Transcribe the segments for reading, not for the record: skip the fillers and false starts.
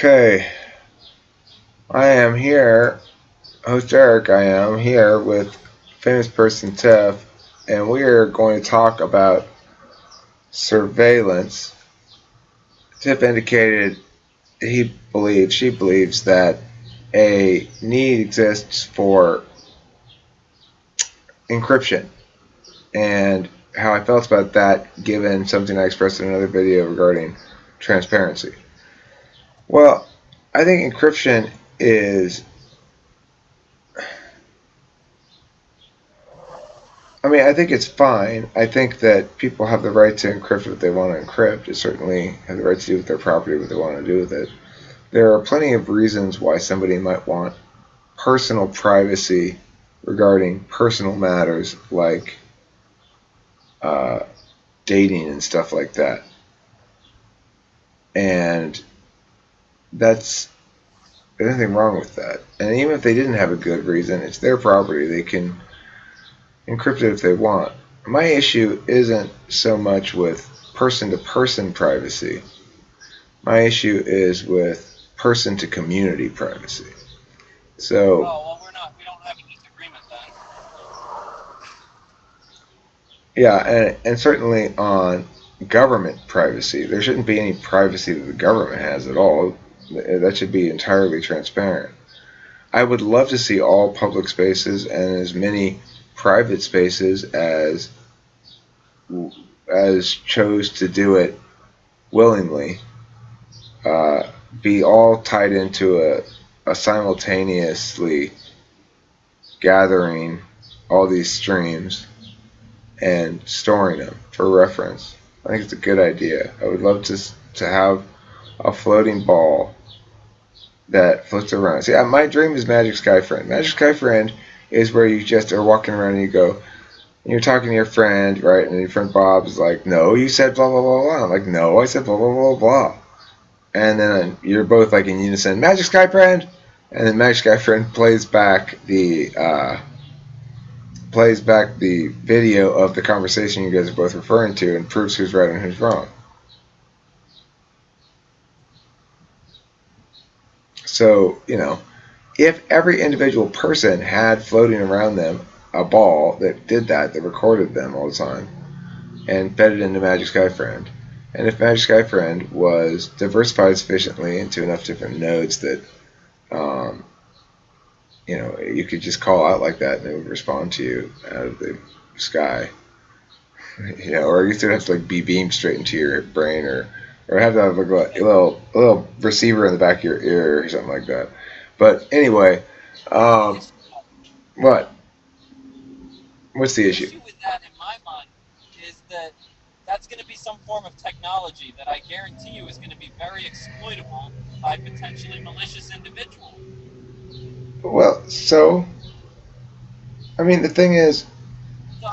Okay, I am here, host Eric. I am here with famous person Tiff, and we are going to talk about surveillance. Tiff indicated she believes that a need exists for encryption, and how I felt about that given something I expressed in another video regarding transparency. Well, I think encryption is I think it's fine. I think that people have the right to encrypt what they want to encrypt. They certainly have the right to do with their property what they want to do with it. There are plenty of reasons why somebody might want personal privacy regarding personal matters like uh, dating and stuff like that. And there's nothing wrong with that. And even if they didn't have a good reason, it's their property. They can encrypt it if they want. My issue isn't so much with person-to-person privacy. My issue is with person-to-community privacy. So, we don't have a disagreement then. yeah, and certainly on government privacy, there shouldn't be any privacy that the government has at all. That should be entirely transparent. I would love to see all public spaces and as many private spaces as chose to do it willingly be all tied into a simultaneously gathering all these streams and storing them for reference. I think it's a good idea. I would love to have a floating ball that floats around. See, my dream is Magic Sky Friend. Magic Sky Friend is where you just are walking around and you go, and you're talking to your friend, right? And your friend Bob is like, no, you said blah, blah, blah, blah. I'm like, no, I said blah, blah, blah, blah. And then you're both like in unison, Magic Sky Friend. And then Magic Sky Friend plays back the video of the conversation you guys are both referring to and proves who's right and who's wrong. So, if every individual person had floating around them a ball that did that recorded them all the time, and fed it into Magic Sky Friend, and if Magic Sky Friend was diversified sufficiently into enough different nodes that, you could just call out like that and it would respond to you out of the sky, or you would have to be beamed straight into your brain, or have to have like a little receiver in the back of your ear or something like that. But anyway, what? What's the issue? The issue with that, in my mind, is that that's going to be some form of technology that I guarantee you is going to be very exploitable by potentially malicious individuals. Well, the thing is, So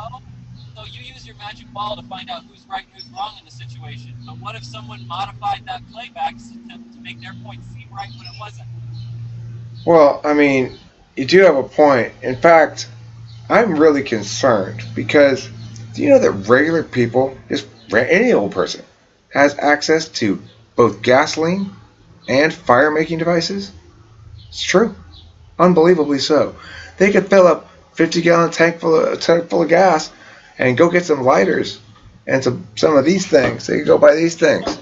you use your magic ball to find out who's right and who's wrong in the situation. But what if someone modified that playback to make their point seem right when it wasn't? well, you do have a point. In fact, I'm really concerned because do you know that regular people, just any old person, has access to both gasoline and fire making devices? It's true. Unbelievably so. They could fill up 50-gallon tank full of gas and go get some lighters and some of these things. They could go buy these things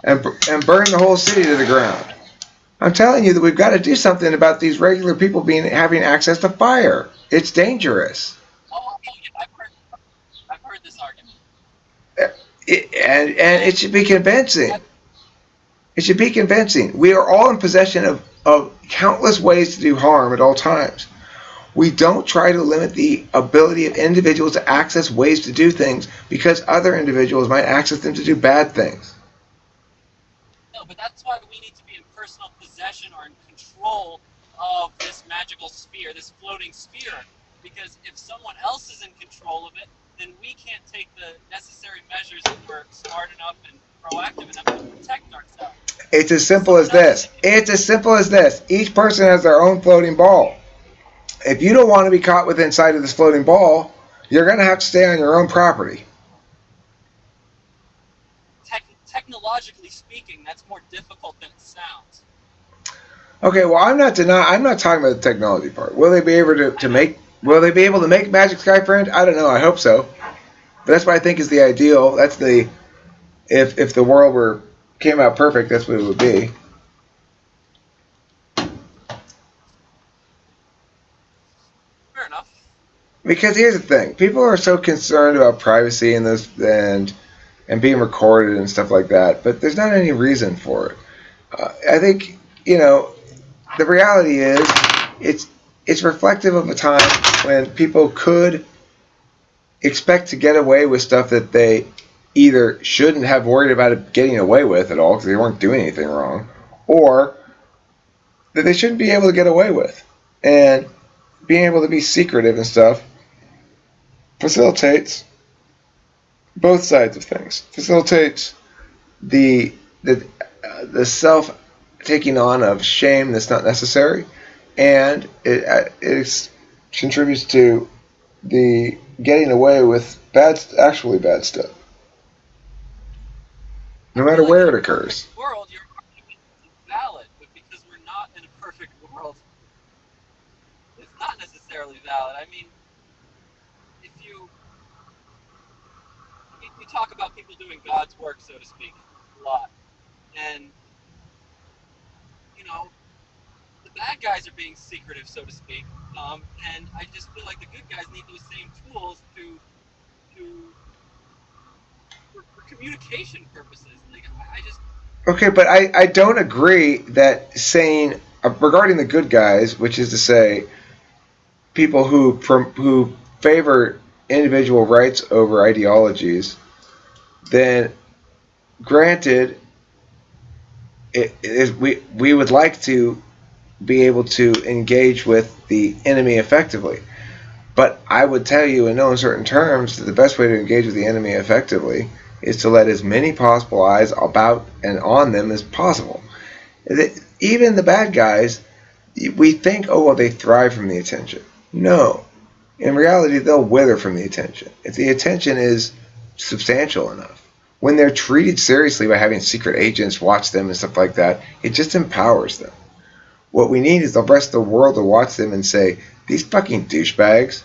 and burn the whole city to the ground. I'm telling you that we've got to do something about these regular people having access to fire. It's dangerous. Oh, yeah, I've heard this argument. And it should be convincing. It should be convincing. We are all in possession of countless ways to do harm at all times. We don't try to limit the ability of individuals to access ways to do things because other individuals might access them to do bad things. No, but that's why we need to be in personal possession or in control of this magical sphere, this floating sphere. Because if someone else is in control of it, then we can't take the necessary measures if we're smart enough and proactive enough to protect ourselves. It's as simple as this. It's as simple as this. Each person has their own floating ball. If you don't want to be caught with inside of this floating ball, you're going to have to stay on your own property. Technologically, logically speaking, that's more difficult than it sounds. Okay, well, I'm not talking about the technology part. Will they be able I to know. make? Will they be able to make Magic Sky Friend? I don't know. I hope so. But that's what I think is the ideal. That's the if the world were came out perfect, that's what it would be. Fair enough. Because here's the thing: people are so concerned about privacy and this and being recorded and stuff like that, but there's not any reason for it. I think the reality is it's it's reflective of a time when people could expect to get away with stuff that they either shouldn't have worried about it getting away with at all because they weren't doing anything wrong, or that they shouldn't be able to get away with. And being able to be secretive and stuff facilitates both sides of things. Facilitates the the self taking on of shame that's not necessary, and it contributes to the getting away with actually bad stuff, I no feel matter like where in it a perfect occurs. world, your argument is valid, but because we're not in a perfect world, it's not necessarily valid. I mean, if you talk about people doing God's work, so to speak, a lot, and you know, the bad guys are being secretive, so to speak, and I just feel like the good guys need those same tools to for communication purposes. Like I just Okay, but I don't agree that saying regarding the good guys, which is to say people who favor individual rights over ideologies, then granted, we would like to be able to engage with the enemy effectively. But I would tell you in no uncertain terms that the best way to engage with the enemy effectively is to let as many possible eyes about and on them as possible. Even the bad guys, we think, oh, well, they thrive from the attention. No. In reality, they'll wither from the attention. If the attention is substantial enough, when they're treated seriously by having secret agents watch them and stuff like that, it just empowers them. What we need is the rest of the world to watch them and say, these fucking douchebags,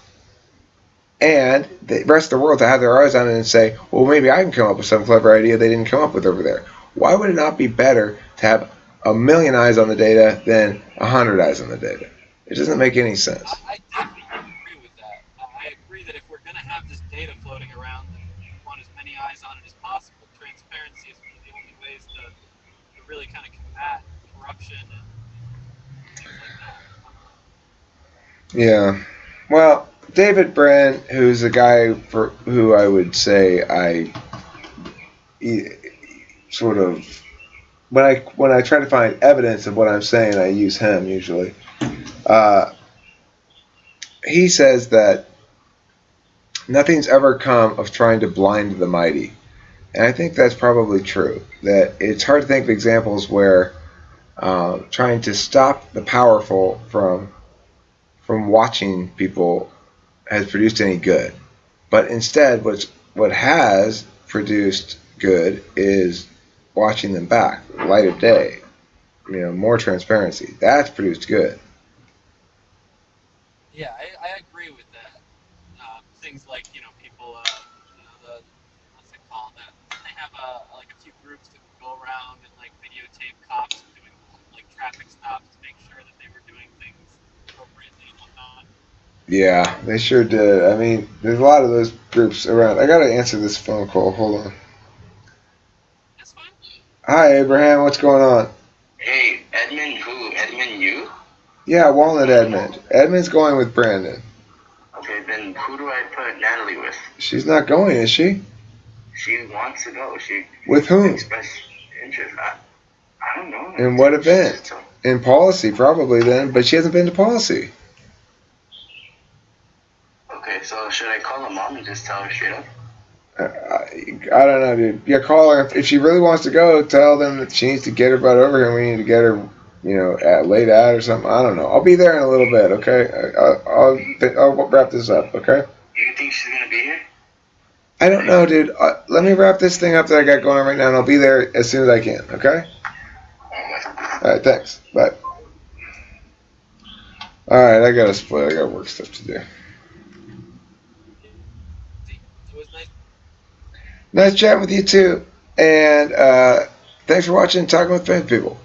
and the rest of the world to have their eyes on it and say, well, maybe I can come up with some clever idea they didn't come up with over there. Why would it not be better to have a million eyes on the data than 100 eyes on the data? It doesn't make any sense. I definitely agree with that. I agree that if we're going to have this data floating around, then we want as many eyes on it as possible. Transparency is one of the only ways to really kind of combat corruption and things like that. Yeah. Well, David Brin, who's a guy for who I would say sort of when I try to find evidence of what I'm saying, I use him usually. Uh, he says that nothing's ever come of trying to blind the mighty, and I think that's probably true. That it's hard to think of examples where trying to stop the powerful from watching people has produced any good. But instead, what has produced good is watching them back, light of day, more transparency. That's produced good. Yeah, I agree with that. Things like people, the what's it called? That they have like a few groups that would go around and like videotape cops doing like traffic stops to make sure that they were doing things appropriately and whatnot. Yeah, they sure did. I mean, there's a lot of those groups around. I gotta answer this phone call. Hold on. That's fine. Hi, Abraham. What's going on? Hey, Edmund who? Edmund you? Yeah, Walnut Edmund. Edmund's going with Brandon. Okay, then who do I put Natalie with? She's not going, is she? She wants to go. She With whom? expressed interest. I don't know. In what event? In policy, probably then, but she hasn't been to policy. Okay, so should I call her mom and just tell her straight up? I don't know, dude. Yeah, call her. If she really wants to go, tell them that she needs to get her butt over here. We need to get her, late out or something. I don't know. I'll be there in a little bit, okay? I'll wrap this up, okay? Do you think she's gonna be here? I don't know, dude. Let me wrap this thing up that I got going on right now, and I'll be there as soon as I can. Okay. All right. Thanks. Bye. All right. I gotta split. I got work stuff to do. It was nice. Nice chatting with you too, and thanks for watching Talking with Famous People.